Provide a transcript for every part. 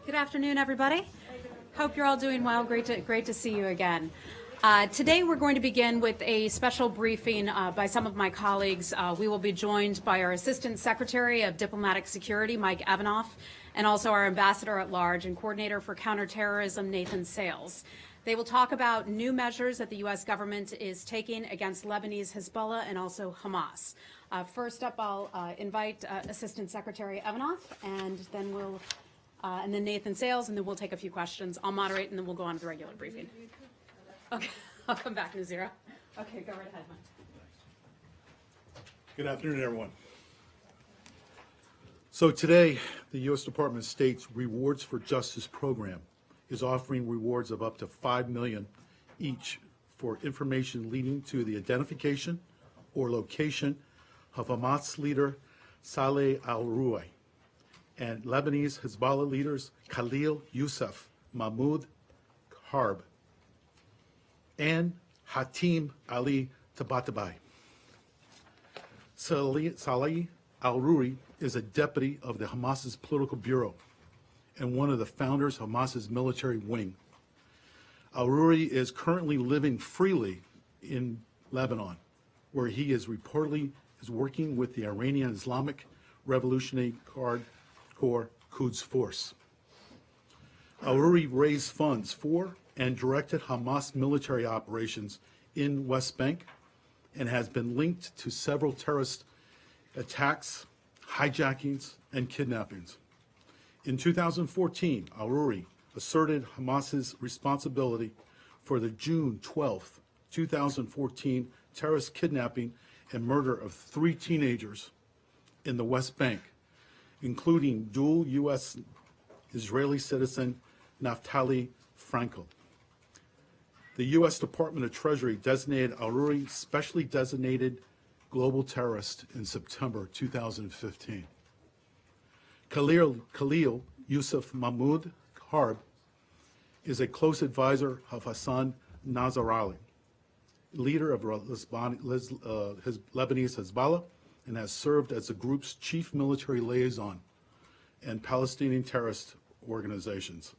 Good afternoon, everybody. Hope you're all doing well. Great to see you again. Today we're going to begin with a special briefing by some of my colleagues. We will be joined by our Assistant Secretary of Diplomatic Security, Mike Evanoff, and also our Ambassador at Large and Coordinator for Counterterrorism, Nathan Sales. They will talk about new measures that the U.S. government is taking against Lebanese Hezbollah and also Hamas. First up, I'll invite Assistant Secretary Evanoff, and then Nathan Sales, and then we'll take a few questions. I'll moderate, and then we'll go on to the regular briefing. Okay, I'll come back in 0. Okay, go right ahead, Mike. Good afternoon, everyone. So today, the U.S. Department of State's Rewards for Justice program is offering rewards of up to $5 million each for information leading to the identification or location of Hamas leader Saleh al-Rouai and Lebanese Hezbollah leaders Khalil Youssef Mahmoud Harb and Hatim Ali Tabatabai. Saleh al-Rouai is a deputy of the Hamas's political bureau and one of the founders of Hamas's military wing. Al-Rouai is currently living freely in Lebanon, where he is reportedly working with the Iranian Islamic Revolutionary Corps Quds Force. Al-Rouai raised funds for and directed Hamas military operations in West Bank and has been linked to several terrorist attacks, hijackings, and kidnappings. In 2014, Al-Rouai asserted Hamas's responsibility for the June 12, 2014 terrorist kidnapping and murder of 3 teenagers in the West Bank, including dual U.S. Israeli citizen Naftali Frankel. The U.S. Department of Treasury designated Al-Rouai specially designated global terrorist in September 2015. Khalil Youssef Mahmoud Harb is a close advisor of Hassan Nasrallah, leader of Lebanese Hezbollah, and has served as the group's chief military liaison and Palestinian terrorist organizations.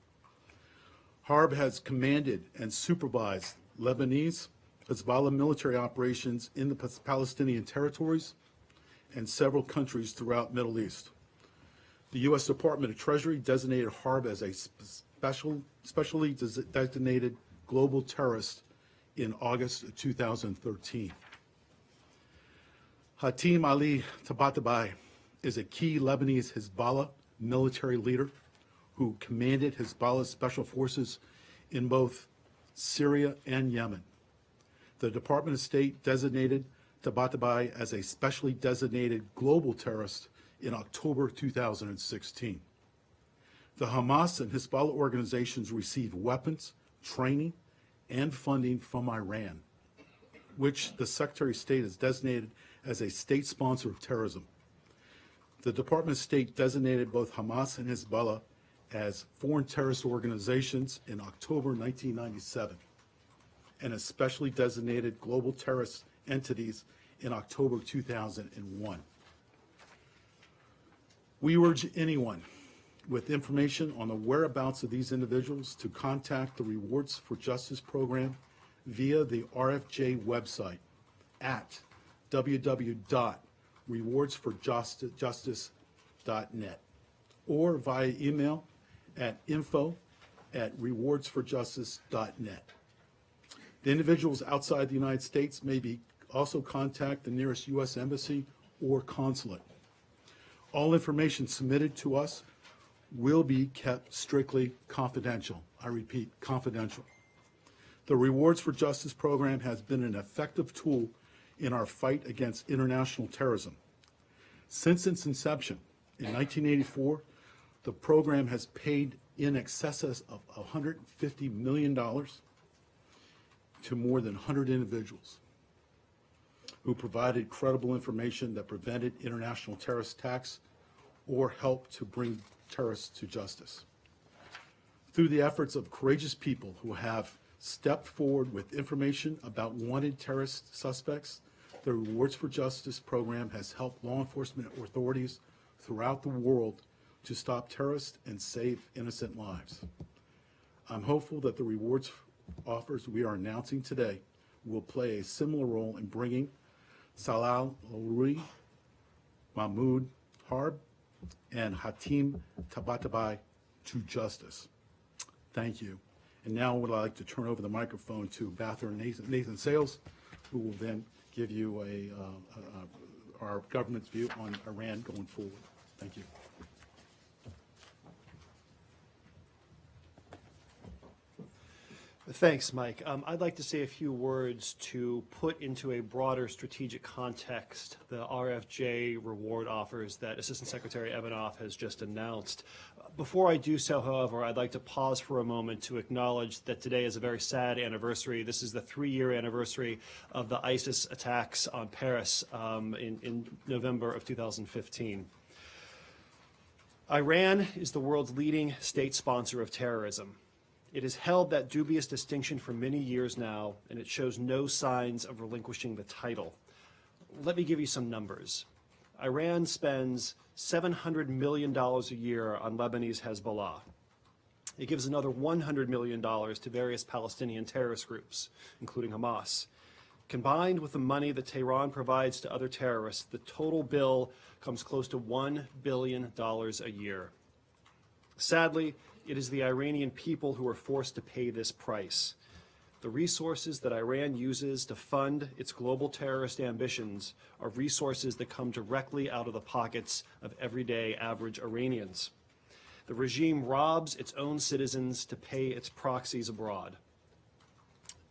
Harb has commanded and supervised Lebanese Hezbollah military operations in the Palestinian territories and several countries throughout the Middle East. The U.S. Department of Treasury designated Harb as a specially designated global terrorist in August of 2013. Hatim Ali Tabatabai is a key Lebanese Hezbollah military leader who commanded Hezbollah's special forces in both Syria and Yemen. The Department of State designated Tabatabai as a specially designated global terrorist in October 2016. The Hamas and Hezbollah organizations receive weapons, training, and funding from Iran, which the Secretary of State has designated as a state sponsor of terrorism. The Department of State designated both Hamas and Hezbollah as foreign terrorist organizations in October 1997 and as specially designated global terrorist entities in October 2001. We urge anyone with information on the whereabouts of these individuals to contact the Rewards for Justice program via the RFJ website at www.rewardsforjustice.net or via email at info@rewardsforjustice.net. The individuals outside the United States may also contact the nearest U.S. Embassy or consulate. All information submitted to us will be kept strictly confidential. I repeat, confidential. The Rewards for Justice program has been an effective tool in our fight against international terrorism. Since its inception in 1984, the program has paid in excess of $150 million to more than 100 individuals who provided credible information that prevented international terrorist attacks or helped to bring terrorists to justice. Through the efforts of courageous people who have stepped forward with information about wanted terrorist suspects, the Rewards for Justice program has helped law enforcement authorities throughout the world to stop terrorists and save innocent lives. I'm hopeful that the rewards offers we are announcing today will play a similar role in bringing Salah al-Aruri, Mahmoud Harb, and Hatim Tabatabai to justice. Thank you. And now I would like to turn over the microphone to Ambassador Nathan Sales, who will then give you our government's view on Iran going forward. Thank you. Thanks, Mike. I'd like to say a few words to put into a broader strategic context the RFJ reward offers that Assistant Secretary Evanoff has just announced. Before I do so, however, I'd like to pause for a moment to acknowledge that today is a very sad anniversary. This is the 3-year anniversary of the ISIS attacks on Paris in November of 2015. Iran is the world's leading state sponsor of terrorism. It has held that dubious distinction for many years now, and it shows no signs of relinquishing the title. Let me give you some numbers. Iran spends $700 million a year on Lebanese Hezbollah. It gives another $100 million to various Palestinian terrorist groups, including Hamas. Combined with the money that Tehran provides to other terrorists, the total bill comes close to $1 billion a year. Sadly, it is the Iranian people who are forced to pay this price. The resources that Iran uses to fund its global terrorist ambitions are resources that come directly out of the pockets of everyday average Iranians. The regime robs its own citizens to pay its proxies abroad.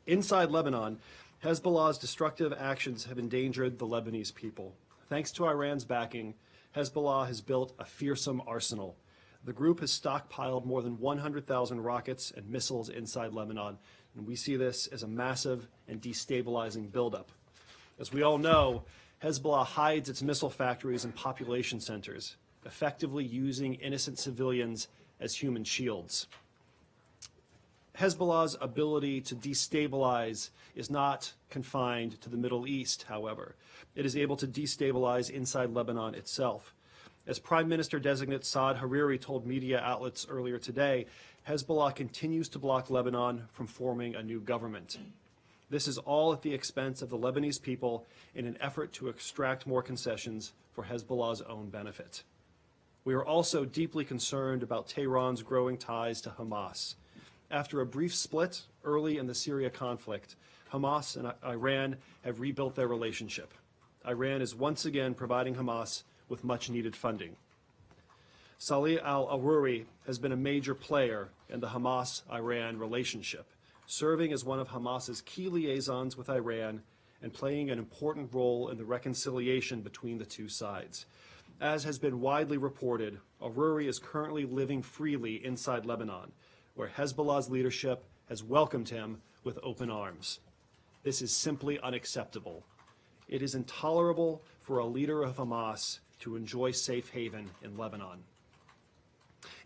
Inside Lebanon, Hezbollah's destructive actions have endangered the Lebanese people. Thanks to Iran's backing, Hezbollah has built a fearsome arsenal. The group has stockpiled more than 100,000 rockets and missiles inside Lebanon, and we see this as a massive and destabilizing buildup. As we all know, Hezbollah hides its missile factories and population centers, effectively using innocent civilians as human shields. Hezbollah's ability to destabilize is not confined to the Middle East, however. It is able to destabilize inside Lebanon itself. As Prime Minister-designate Saad Hariri told media outlets earlier today, Hezbollah continues to block Lebanon from forming a new government. This is all at the expense of the Lebanese people in an effort to extract more concessions for Hezbollah's own benefit. We are also deeply concerned about Tehran's growing ties to Hamas. After a brief split early in the Syria conflict, Hamas and Iran have rebuilt their relationship. Iran is once again providing Hamas with much-needed funding. Salih al-Aruri has been a major player in the Hamas-Iran relationship, serving as one of Hamas's key liaisons with Iran and playing an important role in the reconciliation between the two sides. As has been widely reported, Aruri is currently living freely inside Lebanon, where Hezbollah's leadership has welcomed him with open arms. This is simply unacceptable. It is intolerable for a leader of Hamas to enjoy safe haven in Lebanon.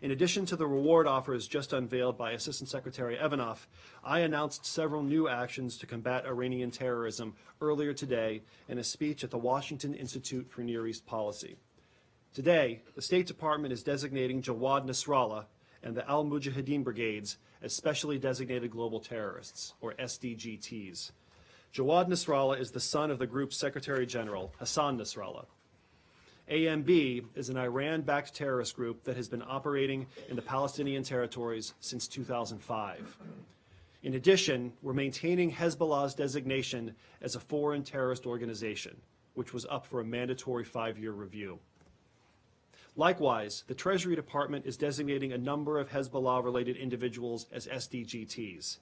In addition to the reward offers just unveiled by Assistant Secretary Evanoff, I announced several new actions to combat Iranian terrorism earlier today in a speech at the Washington Institute for Near East Policy. Today, the State Department is designating Jawad Nasrallah and the Al-Mujahideen Brigades as specially designated global terrorists, or SDGTs. Jawad Nasrallah is the son of the group's Secretary General, Hassan Nasrallah. AMB is an Iran-backed terrorist group that has been operating in the Palestinian territories since 2005. In addition, we're maintaining Hezbollah's designation as a foreign terrorist organization, which was up for a mandatory 5-year review. Likewise, the Treasury Department is designating a number of Hezbollah-related individuals as SDGTs.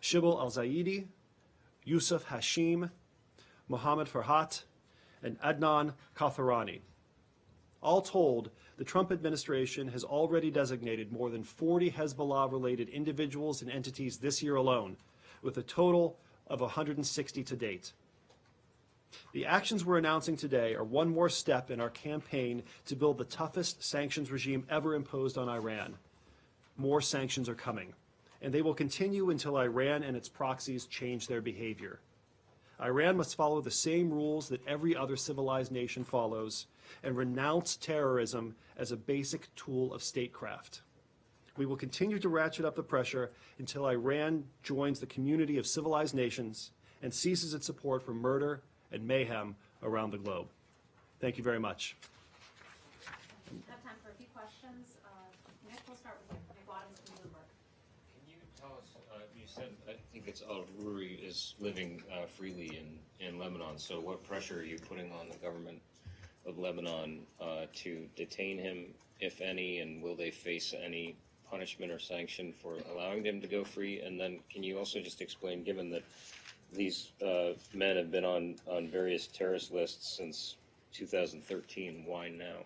Shibal al-Zaidi, Yusuf Hashim, Mohammed Farhat, and Adnan Katharani. All told, the Trump administration has already designated more than 40 Hezbollah-related individuals and entities this year alone, with a total of 160 to date. The actions we're announcing today are one more step in our campaign to build the toughest sanctions regime ever imposed on Iran. More sanctions are coming, and they will continue until Iran and its proxies change their behavior. Iran must follow the same rules that every other civilized nation follows, and renounce terrorism as a basic tool of statecraft. We will continue to ratchet up the pressure until Iran joins the community of civilized nations and ceases its support for murder and mayhem around the globe. Thank you very much. We have time for a few questions. Nick, we'll start with you. Nick Wadhams from Bloomberg. Can you tell us, you said, I think it's Al-Ruri is living freely in Lebanon, so what pressure are you putting on the government of Lebanon to detain him, if any, and will they face any punishment or sanction for allowing them to go free? And then can you also just explain, given that these men have been on various terrorist lists since 2013, why now?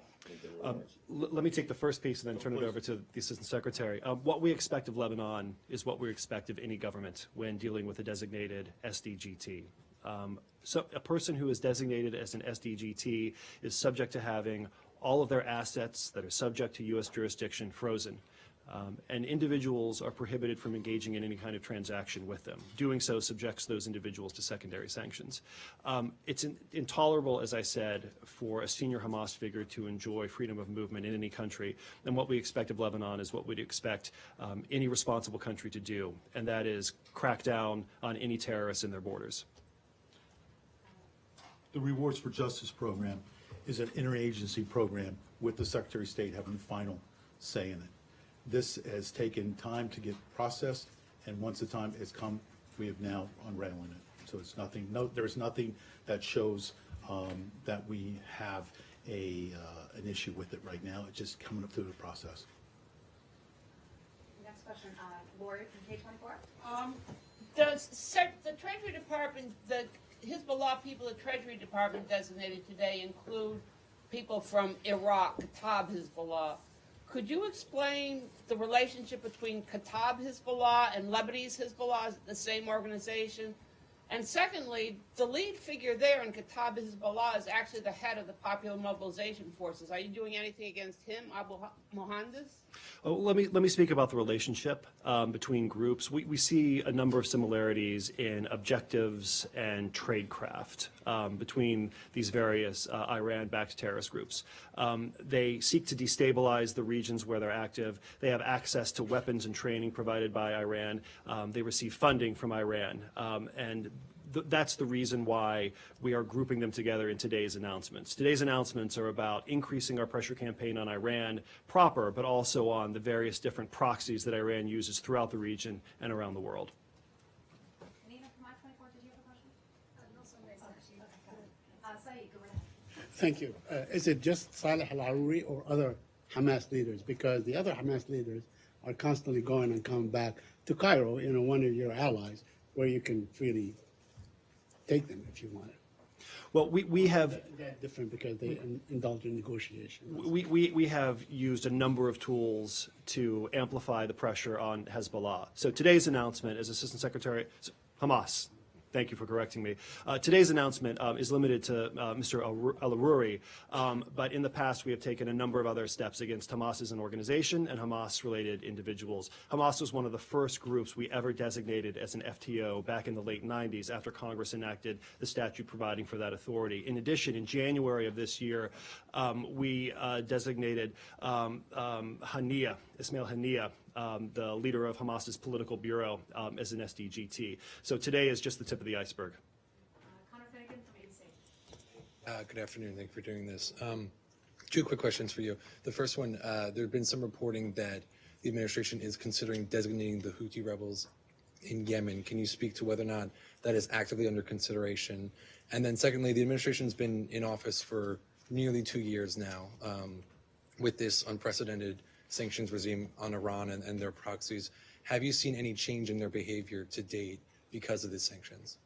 Let me take the first piece and then turn it over to the Assistant Secretary. What we expect of Lebanon is what we expect of any government when dealing with a designated SDGT. So a person who is designated as an SDGT is subject to having all of their assets that are subject to U.S. jurisdiction frozen. And individuals are prohibited from engaging in any kind of transaction with them. Doing so subjects those individuals to secondary sanctions. It's intolerable, as I said, for a senior Hamas figure to enjoy freedom of movement in any country. And what we expect of Lebanon is what we'd expect any responsible country to do, and that is crack down on any terrorists in their borders. The Rewards for Justice program is an interagency program with the Secretary of State having the final say in it. This has taken time to get processed, and once the time has come, we have now unraveling it. So it's nothing. There's nothing that shows that we have an issue with it right now. It's just coming up through the process. Next question, Lori from K24. Does the Treasury Department, the Hezbollah people the Treasury Department designated today include people from Iraq, Kataib Hezbollah? Could you explain the relationship between Kataib Hezbollah and Lebanese Hezbollah? Is it the same organization? And secondly, the lead figure there in Kataib Hezbollah is actually the head of the Popular Mobilization Forces. Are you doing anything against him, Abu Mohandes? Oh, let me speak about the relationship between groups. We see a number of similarities in objectives and tradecraft between these various Iran-backed terrorist groups. They seek to destabilize the regions where they're active. They have access to weapons and training provided by Iran. They receive funding from Iran. And that's the reason why we are grouping them together in today's announcements. Today's announcements are about increasing our pressure campaign on Iran proper, but also on the various different proxies that Iran uses throughout the region and around the world. Nina from I-24, did you have a question? No, Saeed, go ahead. Thank you. Is it just Saleh al-Aruri or other Hamas leaders? Because the other Hamas leaders are constantly going and coming back to Cairo, one of your allies, where you can freely take them if you want it. Well, we have That's different because they indulge in negotiations. we have used a number of tools to amplify the pressure on Hezbollah. So today's announcement as Assistant Secretary, Hamas. Thank you for correcting me. Today's announcement is limited to Mr. Al-Aruri, but in the past we have taken a number of other steps against Hamas as an organization and Hamas-related individuals. Hamas was one of the first groups we ever designated as an FTO back in the late 90s after Congress enacted the statute providing for that authority. In addition, in January of this year, we designated Ismail Haniyeh, the leader of Hamas's political bureau, as an SDGT. So today is just the tip of the iceberg. Connor Finnegan from ABC. Good afternoon. Thank you for doing this. Two quick questions for you. The first one, there have been some reporting that the administration is considering designating the Houthi rebels in Yemen. Can you speak to whether or not that is actively under consideration? And then secondly, the administration's been in office for nearly 2 years now with this unprecedented sanctions regime on Iran and their proxies. Have you seen any change in their behavior to date because of the sanctions?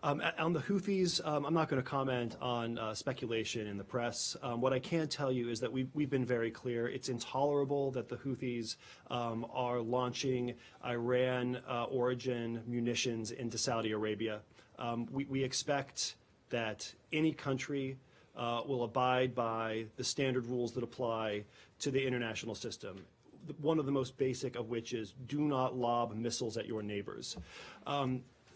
On the Houthis, I'm not going to comment on speculation in the press. What I can tell you is that we've been very clear. It's intolerable that the Houthis are launching Iran-origin munitions into Saudi Arabia. We expect that any country will abide by the standard rules that apply to the international system, one of the most basic of which is do not lob missiles at your neighbors.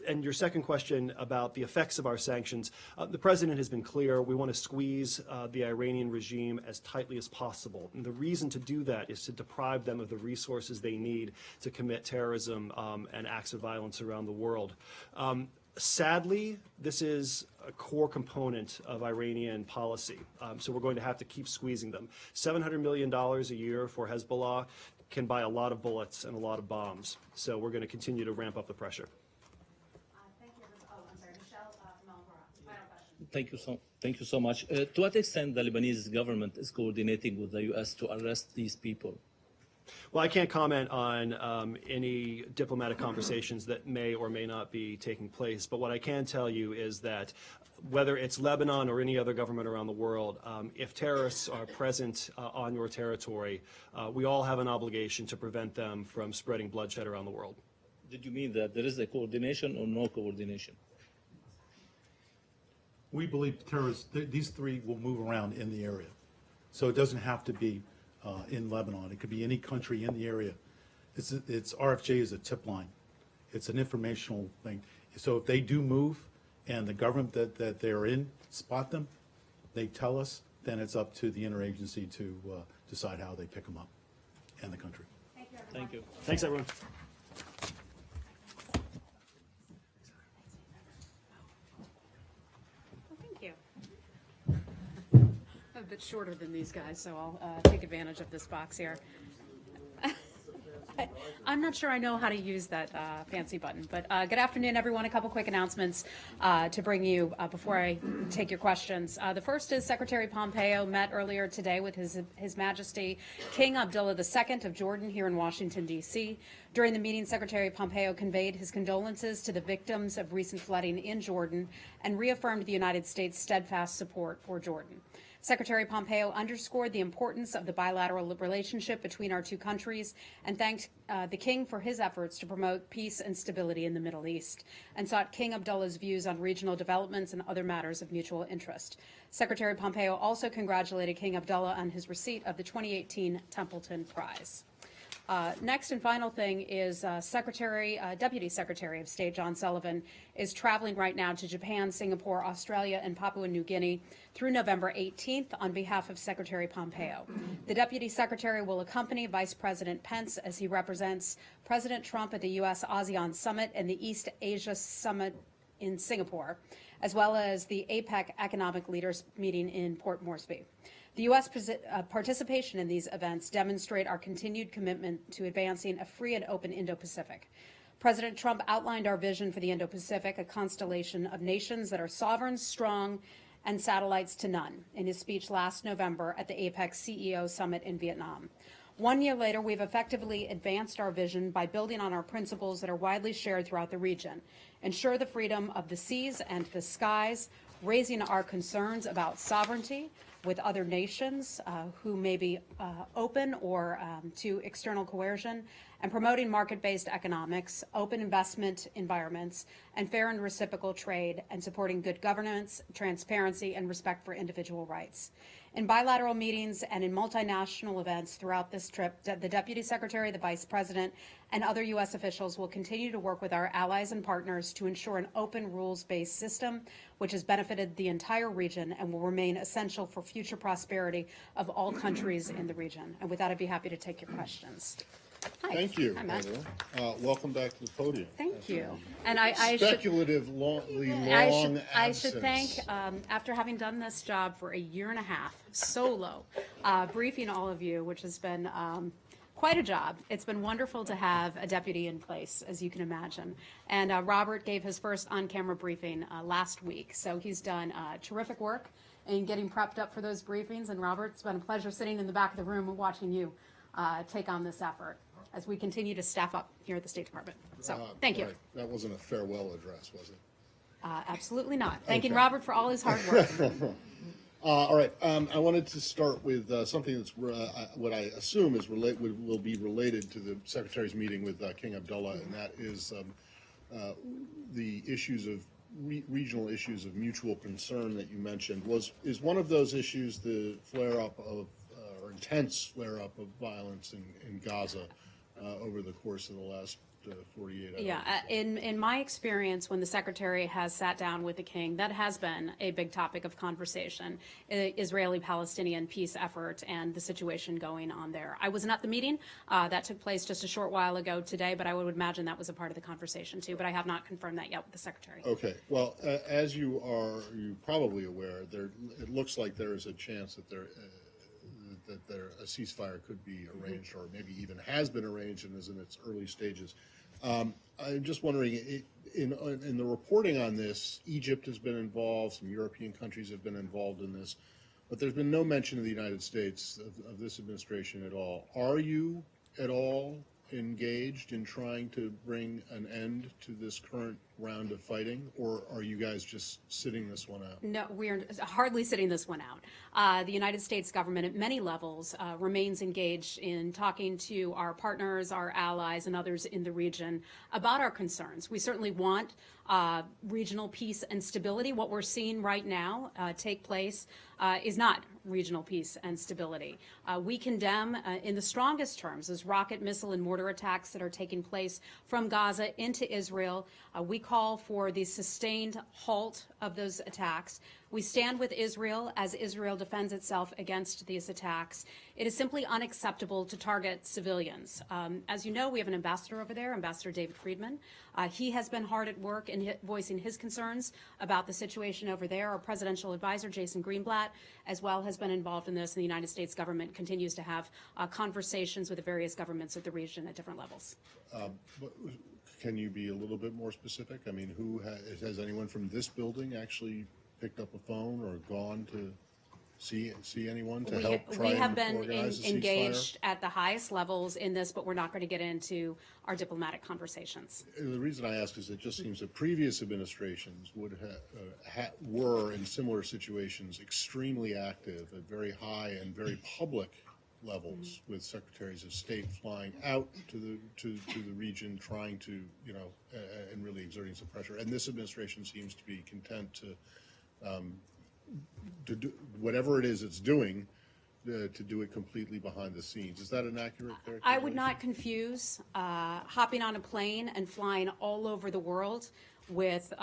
And your second question about the effects of our sanctions, the president has been clear. We want to squeeze the Iranian regime as tightly as possible. And the reason to do that is to deprive them of the resources they need to commit terrorism and acts of violence around the world. Sadly, this is a core component of Iranian policy, so we're going to have to keep squeezing them. $700 million a year for Hezbollah can buy a lot of bullets and a lot of bombs, so we're going to continue to ramp up the pressure. Thank you. Oh, I'm sorry, Michelle from final question. Thank you so much. To what extent the Lebanese government is coordinating with the U.S. to arrest these people? Well, I can't comment on any diplomatic conversations that may or may not be taking place, but what I can tell you is that whether it's Lebanon or any other government around the world, if terrorists are present on your territory, we all have an obligation to prevent them from spreading bloodshed around the world. Did you mean that there is a coordination or no coordination? We believe terrorists, these three will move around in the area. So it doesn't have to be in Lebanon. It could be any country in the area. It's RFJ is a tip line. It's an informational thing. So if they do move and the government that they're in spot them, they tell us, then it's up to the interagency to decide how they pick them up and the country. Thank you, everyone. Thank you. Thanks, everyone. Thank you. I'm a bit shorter than these guys, so I'll take advantage of this box here. I'm not sure I know how to use that fancy button, but good afternoon, everyone. A couple quick announcements to bring you before I take your questions. The first is Secretary Pompeo met earlier today with His Majesty King Abdullah II of Jordan here in Washington, D.C. During the meeting, Secretary Pompeo conveyed his condolences to the victims of recent flooding in Jordan and reaffirmed the United States' steadfast support for Jordan. Secretary Pompeo underscored the importance of the bilateral relationship between our two countries and thanked the King for his efforts to promote peace and stability in the Middle East, and sought King Abdullah's views on regional developments and other matters of mutual interest. Secretary Pompeo also congratulated King Abdullah on his receipt of the 2018 Templeton Prize. Next and final thing is Deputy Secretary of State John Sullivan is traveling right now to Japan, Singapore, Australia, and Papua New Guinea through November 18th on behalf of Secretary Pompeo. The Deputy Secretary will accompany Vice President Pence as he represents President Trump at the U.S. ASEAN Summit and the East Asia Summit in Singapore, as well as the APEC Economic Leaders meeting in Port Moresby. The U.S. participation in these events demonstrate our continued commitment to advancing a free and open Indo-Pacific. President Trump outlined our vision for the Indo-Pacific, a constellation of nations that are sovereign, strong, and satellites to none, in his speech last November at the APEC CEO Summit in Vietnam. 1 year later, we've effectively advanced our vision by building on our principles that are widely shared throughout the region. Ensure the freedom of the seas and the skies, raising our concerns about sovereignty with other nations who may be open or to external coercion, and promoting market-based economics, open investment environments, and fair and reciprocal trade, and supporting good governance, transparency, and respect for individual rights. In bilateral meetings and in multinational events throughout this trip, the Deputy Secretary, the Vice President, and other U.S. officials will continue to work with our allies and partners to ensure an open, rules-based system which has benefited the entire region and will remain essential for future prosperity of all countries in the region. And with that, I'd be happy to take your questions. Hi. Thank you. Hi, Matt. Welcome back to the podium. Thank you. And I should thank, after having done this job for a year and a half, solo, briefing all of you, which has been quite a job. It's been wonderful to have a deputy in place, as you can imagine. And Robert gave his first on-camera briefing last week, so he's done terrific work in getting prepped up for those briefings. And Robert, it's been a pleasure sitting in the back of the room and watching you take on this effort as we continue to staff up here at the State Department. So thank you. Right. That wasn't a farewell address, was it? Absolutely not. Thanking Okay. Robert for all his hard work. All right. I wanted to start with something that's what I assume is will be related to the Secretary's meeting with King Abdullah, and that is the issues of regional issues of mutual concern that you mentioned. Is one of those issues the flare-up of or intense flare-up of violence in Gaza? over the course of the last 48 hours. Yeah, in my experience, when the Secretary has sat down with the King, that has been a big topic of conversation, Israeli-Palestinian peace effort and the situation going on there. I wasn't at the meeting. That took place just a short while ago today, but I would imagine that was a part of the conversation too, but I have not confirmed that yet with the Secretary. Okay. Well, as you probably aware, it looks like there is a chance that a ceasefire could be arranged, or maybe even has been arranged and is in its early stages. I'm just wondering, in the reporting on this, Egypt has been involved, some European countries have been involved in this, but there's been no mention of the United States, of this administration at all. Are you at all engaged in trying to bring an end to this current round of fighting, or are you guys just sitting this one out? No, we are hardly sitting this one out. The United States government at many levels remains engaged in talking to our partners, our allies, and others in the region about our concerns. We certainly want regional peace and stability. What we're seeing right now take place is not regional peace and stability. We condemn in the strongest terms those rocket, missile, and mortar attacks that are taking place from Gaza into Israel. We call for the sustained halt of those attacks. We stand with Israel as Israel defends itself against these attacks. It is simply unacceptable to target civilians. As you know, we have an ambassador over there, Ambassador David Friedman. He has been hard at work in voicing his concerns about the situation over there. Our presidential advisor, Jason Greenblatt, as well, has been involved in this, and the United States government continues to have conversations with the various governments of the region at different levels. Can you be a little bit more specific? I mean, has anyone from this building actually picked up a phone or gone to see anyone to help try we have and been organize a ceasefire? engaged at the highest levels in this, but we're not going to get into our diplomatic conversations. The reason I ask is it just seems that previous administrations were in similar situations extremely active at very high and very public levels, with secretaries of state flying out to the region, trying to, and really exerting some pressure. And this administration seems to be content to do whatever it is it's doing, to do it completely behind the scenes. Is that an accurate characterization? I would not confuse hopping on a plane and flying all over the world with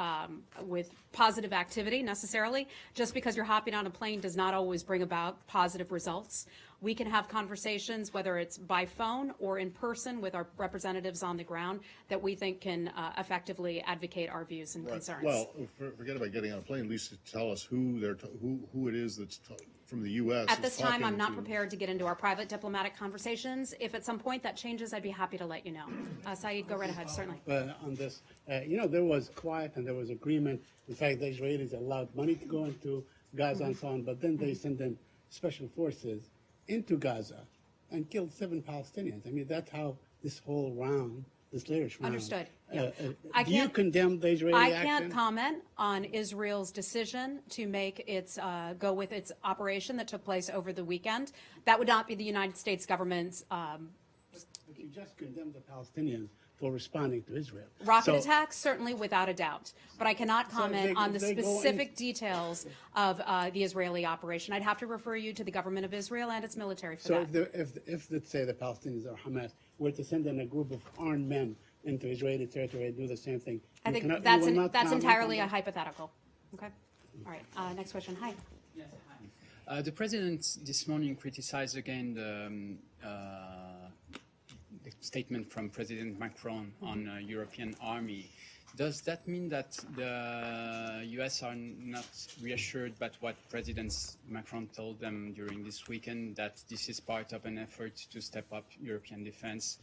positive activity necessarily. Just because you're hopping on a plane does not always bring about positive results. We can have conversations, whether it's by phone or in person with our representatives on the ground, that we think can effectively advocate our views and concerns. Well, forget about getting on a plane. At least tell us who it is that's from the U.S. At this time, I'm not prepared to get into our private diplomatic conversations. If at some point that changes, I'd be happy to let you know. Saeed, go right ahead, certainly. On this, there was quiet and there was agreement. In fact, the Israelis allowed money to go into Gaza and so on, but then they sent in special forces into Gaza and killed 7 Palestinians. I mean, that's how this whole round, this latest round. Understood. Do you condemn the Israeli action? I can't comment on Israel's decision to make its go with its operation that took place over the weekend. That would not be the United States government's. But you just condemned the Palestinians for responding to Israel. Rocket attacks, certainly, without a doubt. But I cannot comment on the specific details of the Israeli operation. I'd have to refer you to the government of Israel and its military for that. So if let's say the Palestinians or Hamas were to send in a group of armed men into Israeli territory and do the same thing, I think that's entirely a hypothetical. Okay. All right. Next question. Hi. Yes, hi. The president this morning criticized again the statement from President Macron on a European army. Does that mean that the U.S. are not reassured by what President Macron told them during this weekend, that this is part of an effort to step up European defense,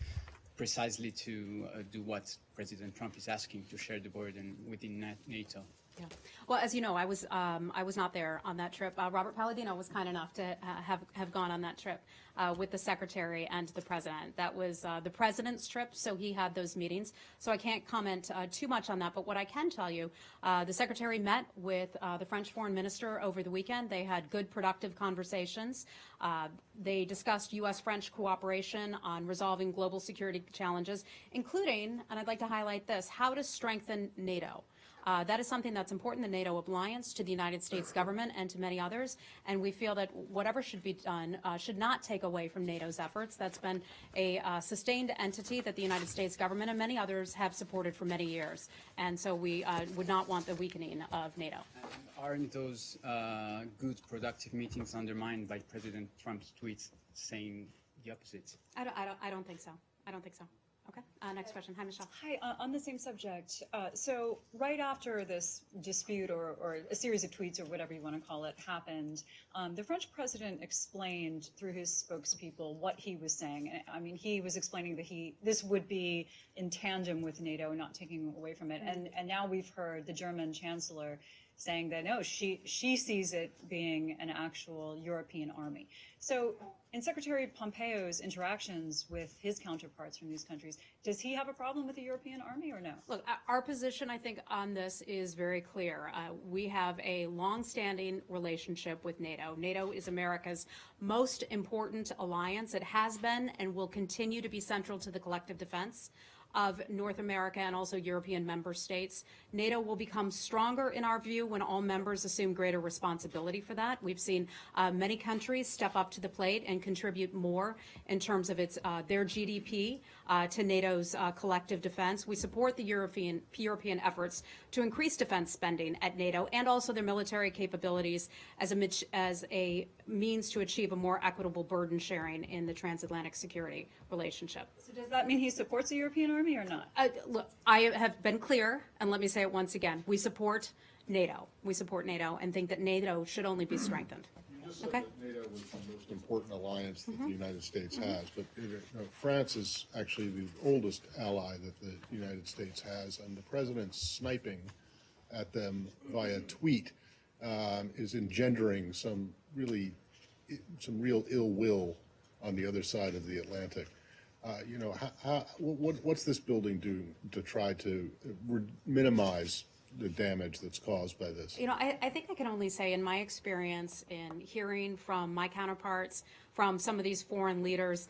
precisely to do what President Trump is asking, to share the burden within NATO? Yeah. Well, as you know, I was not there on that trip. Robert Palladino was kind enough to have gone on that trip with the Secretary and the President. That was the President's trip, so he had those meetings. So I can't comment too much on that. But what I can tell you, the Secretary met with the French Foreign Minister over the weekend. They had good, productive conversations. They discussed U.S.-French cooperation on resolving global security challenges, including, and I'd like to highlight this, how to strengthen NATO. That is something that's important, the NATO alliance, to the United States government and to many others, and we feel that whatever should be done should not take away from NATO's efforts. That's been a sustained entity that the United States government and many others have supported for many years, and so we would not want the weakening of NATO. Aren't those good, productive meetings undermined by President Trump's tweets saying the opposite? I don't think so. I don't think so. Okay. Next question. Hi, Michelle. Hi, on the same subject. So right after this dispute or a series of tweets or whatever you want to call it happened, the French president explained through his spokespeople what he was saying. I mean, he was explaining that this would be in tandem with NATO, not taking away from it. And now we've heard the German chancellor saying that, no, she sees it being an actual European army. So in Secretary Pompeo's interactions with his counterparts from these countries, does he have a problem with the European army or no? Look, our position, I think, on this is very clear. We have a long-standing relationship with NATO. NATO is America's most important alliance. It has been and will continue to be central to the collective defense of North America and also European member states. NATO will become stronger, in our view, when all members assume greater responsibility for that. We've seen many countries step up to the plate and contribute more in terms of their GDP to NATO's collective defense. We support the European efforts to increase defense spending at NATO and also their military capabilities as a means to achieve a more equitable burden sharing in the transatlantic security relationship. So does that mean he supports the European army or not? Look, I have been clear, and let me say it once again. We support NATO. We support NATO and think that NATO should only be strengthened. You just said that NATO was the most important alliance that the United States has, but France is actually the oldest ally that the United States has, and the president's sniping at them via tweet is engendering some real ill will on the other side of the Atlantic. What's this building do to try to minimize the damage that's caused by this? I think I can only say, in my experience in hearing from my counterparts, from some of these foreign leaders,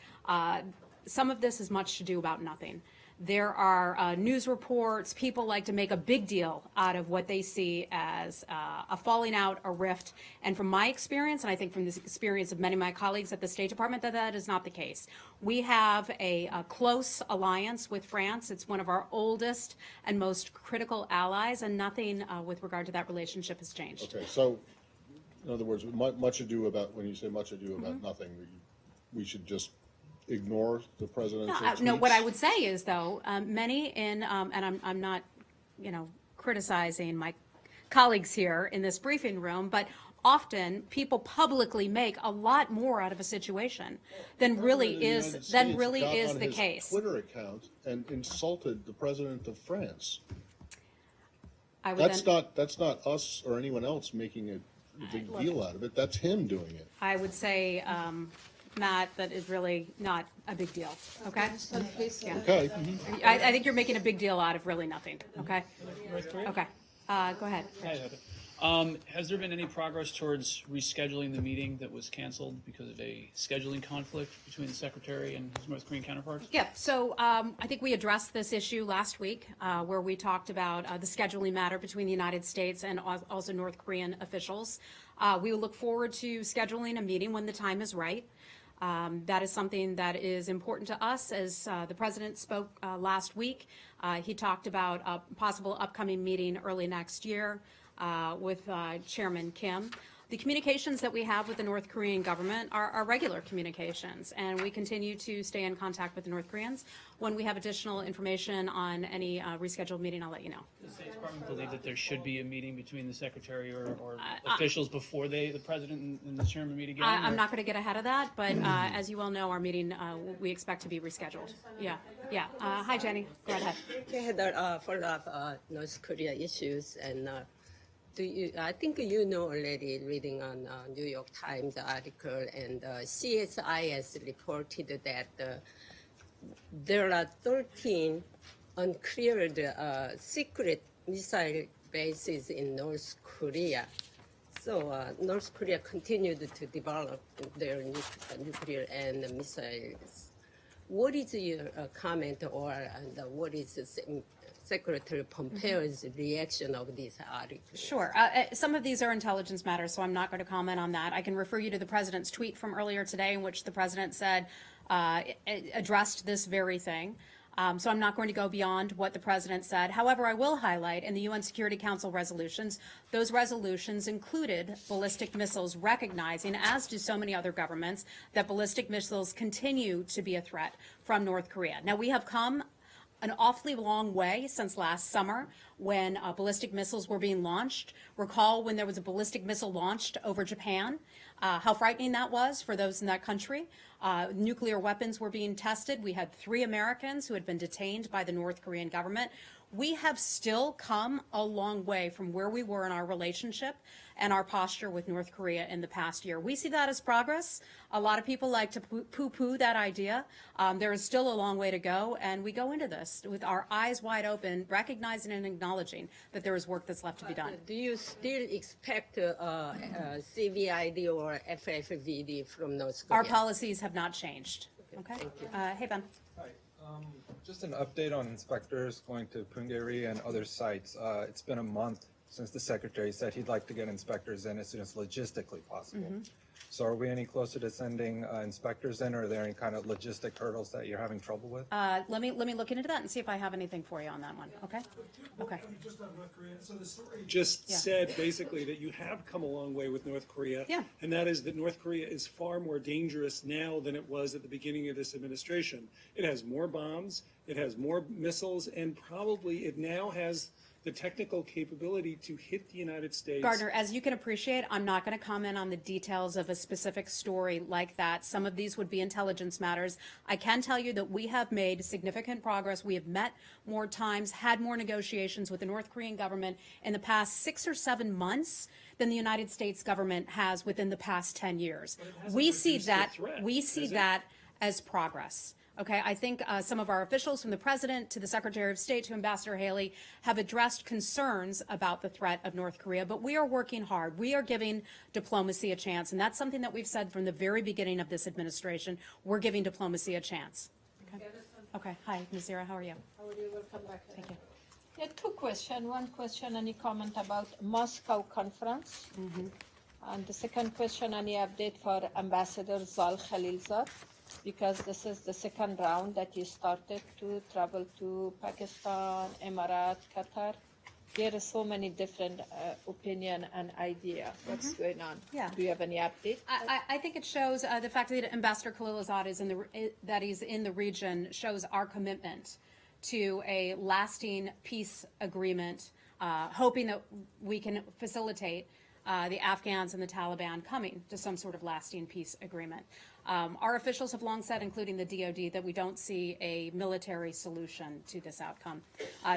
some of this is much to do about nothing. There are news reports. People like to make a big deal out of what they see as a falling out, a rift. And from my experience, and I think from the experience of many of my colleagues at the State Department, that is not the case. We have a close alliance with France. It's one of our oldest and most critical allies, and nothing with regard to that relationship has changed. Okay, so in other words, much ado about, when you say much ado about nothing, we should just ignore the president's tweets? No, what I would say is, though, many and I'm not, criticizing my colleagues here in this briefing room, but often people publicly make a lot more out of a situation than really is the case. Twitter account and insulted the president of France. That's not us or anyone else making a big deal out of it. That's him doing it. I would say, Matt, that is really not a big deal. Okay. Yeah. Okay. I think you're making a big deal out of really nothing. Okay. Okay. Go ahead. Has there been any progress towards rescheduling the meeting that was canceled because of a scheduling conflict between the Secretary and his North Korean counterparts? Yeah, so I think we addressed this issue last week where we talked about the scheduling matter between the United States and also North Korean officials. We will look forward to scheduling a meeting when the time is right. That is something that is important to us. As the President spoke last week, he talked about a possible upcoming meeting early next year with Chairman Kim. The communications that we have with the North Korean government are regular communications, and we continue to stay in contact with the North Koreans. When we have additional information on any rescheduled meeting, I'll let you know. Does the State Department believe that there should be a meeting between the Secretary or officials before the President and the Chairman meet again? I'm not going to get ahead of that, but as you well know, our meeting we expect to be rescheduled. Yeah. Hi, Jenny. Go ahead. I had a follow-up North Korea issues, and I think you know already, reading on New York Times article, and CSIS reported that there are 13 uncleared secret missile bases in North Korea. So North Korea continued to develop their nuclear and missiles. What is your comment or what is Secretary Pompeo's reaction of this article? Sure. Some of these are intelligence matters, so I'm not going to comment on that. I can refer you to the president's tweet from earlier today in which the president said, addressed this very thing. So I'm not going to go beyond what the president said. However, I will highlight in the UN Security Council resolutions, those resolutions included ballistic missiles, recognizing, as do so many other governments, that ballistic missiles continue to be a threat from North Korea. Now, we have come an awfully long way since last summer when ballistic missiles were being launched. Recall when there was a ballistic missile launched over Japan, how frightening that was for those in that country. Nuclear weapons were being tested. We had 3 Americans who had been detained by the North Korean government. We have still come a long way from where we were in our relationship and our posture with North Korea in the past year. We see that as progress. A lot of people like to poo-poo that idea. There is still a long way to go, and we go into this with our eyes wide open, recognizing and acknowledging that there is work that's left to be done. Do you still expect CVID or FFVD from North Korea? Our policies have not changed. Okay. Thank you. Hey, Ben. Hi. Just an update on inspectors going to Punggye-ri and other sites. It's been a month since the secretary said he'd like to get inspectors in as soon as logistically possible. So are we any closer to sending inspectors in, or are there any kind of logistic hurdles that you're having trouble with? Let me look into that and see if I have anything for you on that one. Okay. Okay. Just on North Korea. So the story just said basically that you have come a long way with North Korea, and that is that North Korea is far more dangerous now than it was at the beginning of this administration. It has more bombs, it has more missiles, and probably it now has the technical capability to hit the United States. Gardner, as you can appreciate, I'm not going to comment on the details of a specific story like that. Some of these would be intelligence matters. I can tell you that we have made significant progress. We have met more times, had more negotiations with the North Korean government in the past 6 or 7 months than the United States government has within the past 10 years. We see that as progress. Okay, I think some of our officials, from the President to the Secretary of State to Ambassador Haley, have addressed concerns about the threat of North Korea, but we are working hard. We are giving diplomacy a chance, and that's something that we've said from the very beginning of this administration. We're giving diplomacy a chance. Okay. Okay. Hi, Nazira, how are you? How are you? Welcome back. Thank you. Yeah, 2 questions. One question, any comment about Moscow conference? And the second question, any update for Ambassador Zal Khalilzad? Because this is the second round that you started to travel to Pakistan, Emirates, Qatar. There are so many different opinion and idea. What's going on? Yeah. Do you have any update? I think it shows the fact that Ambassador Khalilzad is he's in the region shows our commitment to a lasting peace agreement, hoping that we can facilitate the Afghans and the Taliban coming to some sort of lasting peace agreement. Our officials have long said, including the DOD, that we don't see a military solution to this outcome,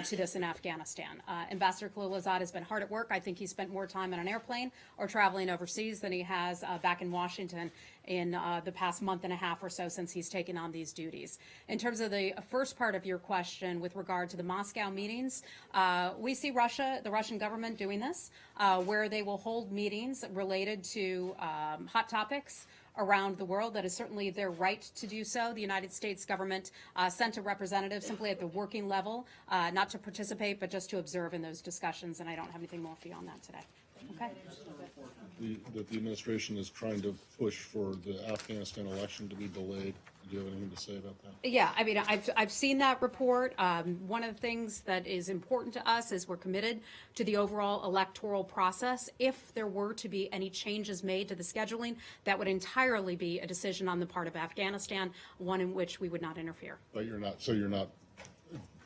to this in Afghanistan. Ambassador Khalilzad has been hard at work. I think he spent more time on an airplane or traveling overseas than he has back in Washington in the past month and a half or so since he's taken on these duties. In terms of the first part of your question with regard to the Moscow meetings, we see the Russian government doing this, where they will hold meetings related to hot topics around the world. That is certainly their right to do so. The United States government sent a representative simply at the working level, not to participate, but just to observe in those discussions, and I don't have anything more for you on that today. Okay. That the administration is trying to push for the Afghanistan election to be delayed. Do you have anything to say about that? Yeah, I mean, I've seen that report. One of the things that is important to us is we're committed to the overall electoral process. If there were to be any changes made to the scheduling, that would entirely be a decision on the part of Afghanistan, one in which we would not interfere. But you're not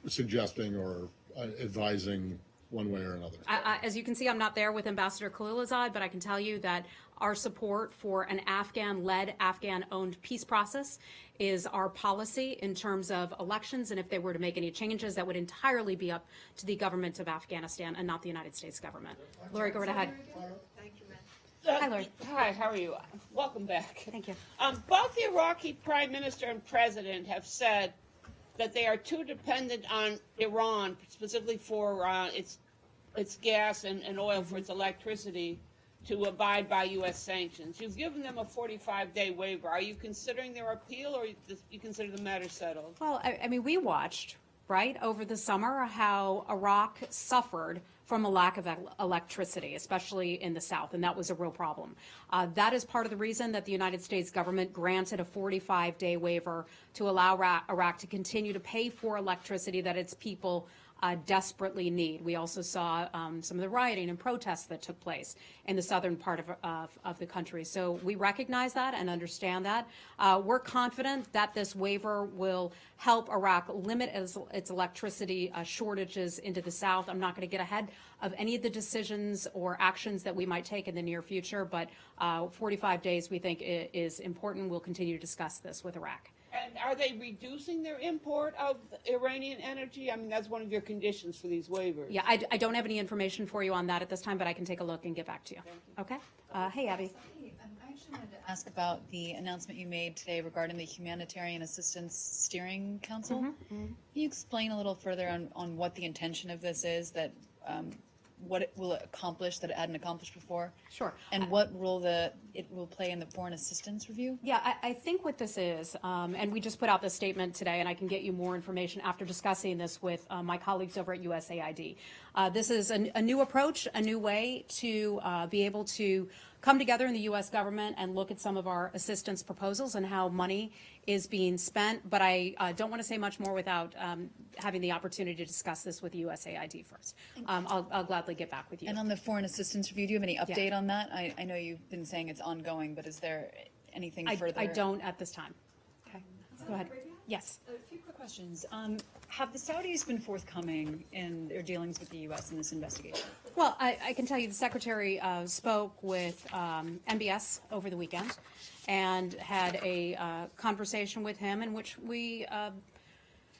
suggesting or advising one way or another. As you can see, I'm not there with Ambassador Khalilzad, but I can tell you that our support for an Afghan-led, Afghan-owned peace process is our policy in terms of elections, and if they were to make any changes, that would entirely be up to the government of Afghanistan and not the United States government. Lori, go right ahead. Thank you, ma'am. Hi, Lori. Hi, how are you? Welcome back. Thank you. Both the Iraqi Prime Minister and President have said that they are too dependent on Iran, specifically for its gas and oil for its electricity, to abide by U.S. sanctions. You've given them a 45-day waiver. Are you considering their appeal, or you consider the matter settled? Well, I mean, we watched, right, over the summer how Iraq suffered from a lack of electricity, especially in the south, and that was a real problem. That is part of the reason that the United States government granted a 45-day waiver to allow Iraq to continue to pay for electricity that its people desperately need. We also saw some of the rioting and protests that took place in the southern part of the country. So we recognize that and understand that. We're confident that this waiver will help Iraq limit its electricity shortages into the south. I'm not going to get ahead of any of the decisions or actions that we might take in the near future, but 45 days we think is important. We'll continue to discuss this with Iraq. And are they reducing their import of Iranian energy? I mean, that's one of your conditions for these waivers. Yeah, I don't have any information for you on that at this time, but I can take a look and get back to you. Okay? Hey, Abby. I actually wanted to ask about the announcement you made today regarding the Humanitarian Assistance Steering Council. Can you explain a little further on what the intention of this is, that what it will accomplish that it hadn't accomplished before? Sure. And what role it will play in the foreign assistance review? Yeah, I think what this is, and we just put out this statement today, and I can get you more information after discussing this with my colleagues over at USAID. This is a new approach, a new way to be able to come together in the U.S. government and look at some of our assistance proposals and how money is being spent. But I don't want to say much more without having the opportunity to discuss this with USAID first. I'll gladly get back with you. And on the foreign assistance review, do you have any update on that? I know you've been saying it's ongoing, but is there anything further? I don't at this time. Okay, go ahead. Yes. A few quick questions. Have the Saudis been forthcoming in their dealings with the U.S. in this investigation? Well, I can tell you the Secretary spoke with MBS over the weekend and had a conversation with him in which we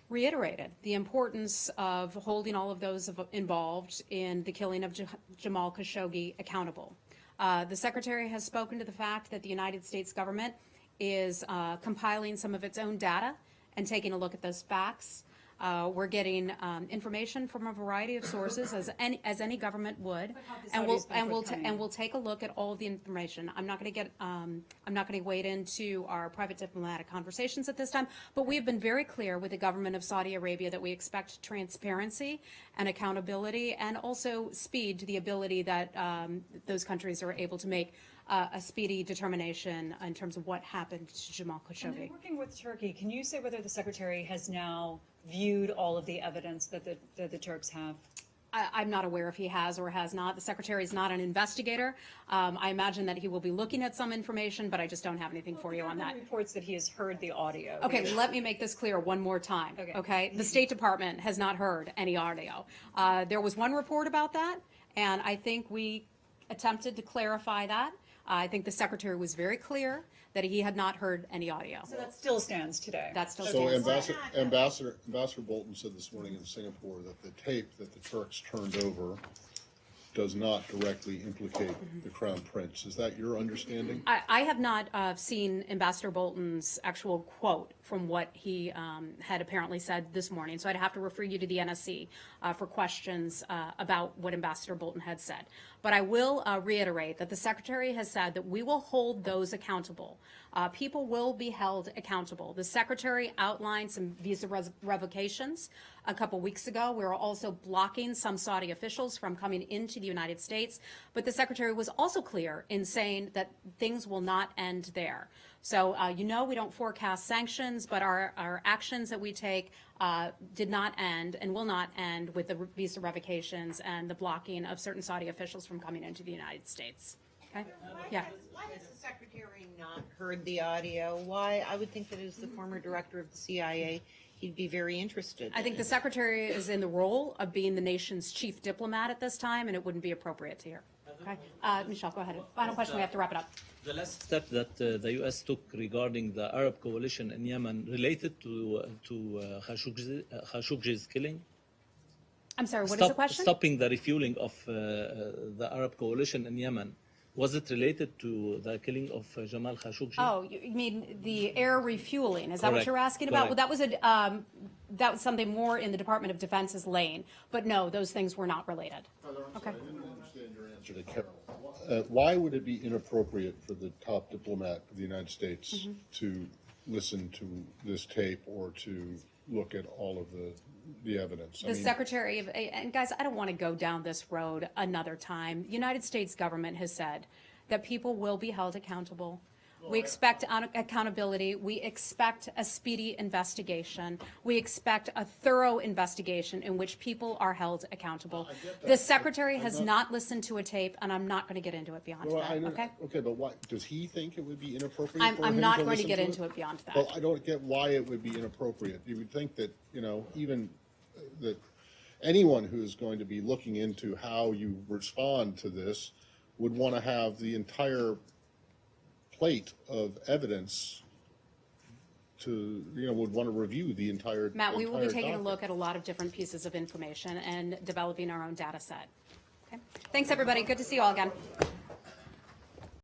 reiterated the importance of holding all of those involved in the killing of Jamal Khashoggi accountable. The Secretary has spoken to the fact that the United States government is compiling some of its own data and taking a look at those facts. We're getting information from a variety of sources, as any government would, and we'll take a look at all of the information. I'm not going to wade into our private diplomatic conversations at this time, but we have been very clear with the government of Saudi Arabia that we expect transparency and accountability, and also speed to the ability that those countries are able to make a speedy determination in terms of what happened to Jamal Khashoggi. And then working with Turkey, can you say whether the Secretary has now viewed all of the evidence that the Turks have? I'm not aware if he has or has not. The Secretary is not an investigator. I imagine that he will be looking at some information, but I just don't have anything for you on that. Reports that he has heard the audio. Okay, let me make this clear one more time. Okay, the State Department has not heard any audio. There was one report about that, and I think we attempted to clarify that. I think the Secretary was very clear that he had not heard any audio. So that still stands today. That still So stands. Ambassador Bolton said this morning in Singapore that the tape that the Turks turned over does not directly implicate the Crown Prince. Is that your understanding? I have not seen Ambassador Bolton's actual quote from what he had apparently said this morning, so I'd have to refer you to the NSC for questions about what Ambassador Bolton had said. But I will reiterate that the Secretary has said that we will hold those accountable. People will be held accountable. The Secretary outlined some visa revocations a couple weeks ago. We were also blocking some Saudi officials from coming into the United States. But the Secretary was also clear in saying that things will not end there. So, we don't forecast sanctions, but our actions that we take did not end and will not end with the visa revocations and the blocking of certain Saudi officials from coming into the United States. Okay? Yeah. Why has the Secretary not heard the audio? Why? I would think that as the former director of the CIA, he'd be very interested. I think the Secretary is in the role of being the nation's chief diplomat at this time, and it wouldn't be appropriate to hear. Okay? Michelle, go ahead. Final question. We have to wrap it up. The last step that the U.S. took regarding the Arab coalition in Yemen related to Khashoggi's killing? I'm sorry, what is the question? Stopping the refueling of the Arab coalition in Yemen. Was it related to the killing of Jamal Khashoggi? Oh, you mean the air refueling? Is that what Correct. you're asking about? Correct. Well, that was something more in the Department of Defense's lane. But no, those things were not related. Okay. I didn't understand your answer to Carol. why would it be inappropriate for the top diplomat of the United States to listen to this tape or to look at all of the evidence? The Secretary of, and guys, I don't want to go down this road another time. The United States government has said that people will be held accountable. We expect accountability. We expect a speedy investigation. We expect a thorough investigation in which people are held accountable. The Secretary has not listened to a tape, and I'm not going to get into it beyond that, okay? Okay, but why, does he think it would be inappropriate for him I'm not going to listen get into it beyond that. Well, I don't get why it would be inappropriate. You would think that, you know, even that anyone who's going to be looking into how you respond to this would want to have the entire plate of evidence to, you know, would want to review the entire Matt, we will be taking document. a look at a lot of different pieces of information and developing our own data set. Okay? Thanks, everybody. Good to see you all again.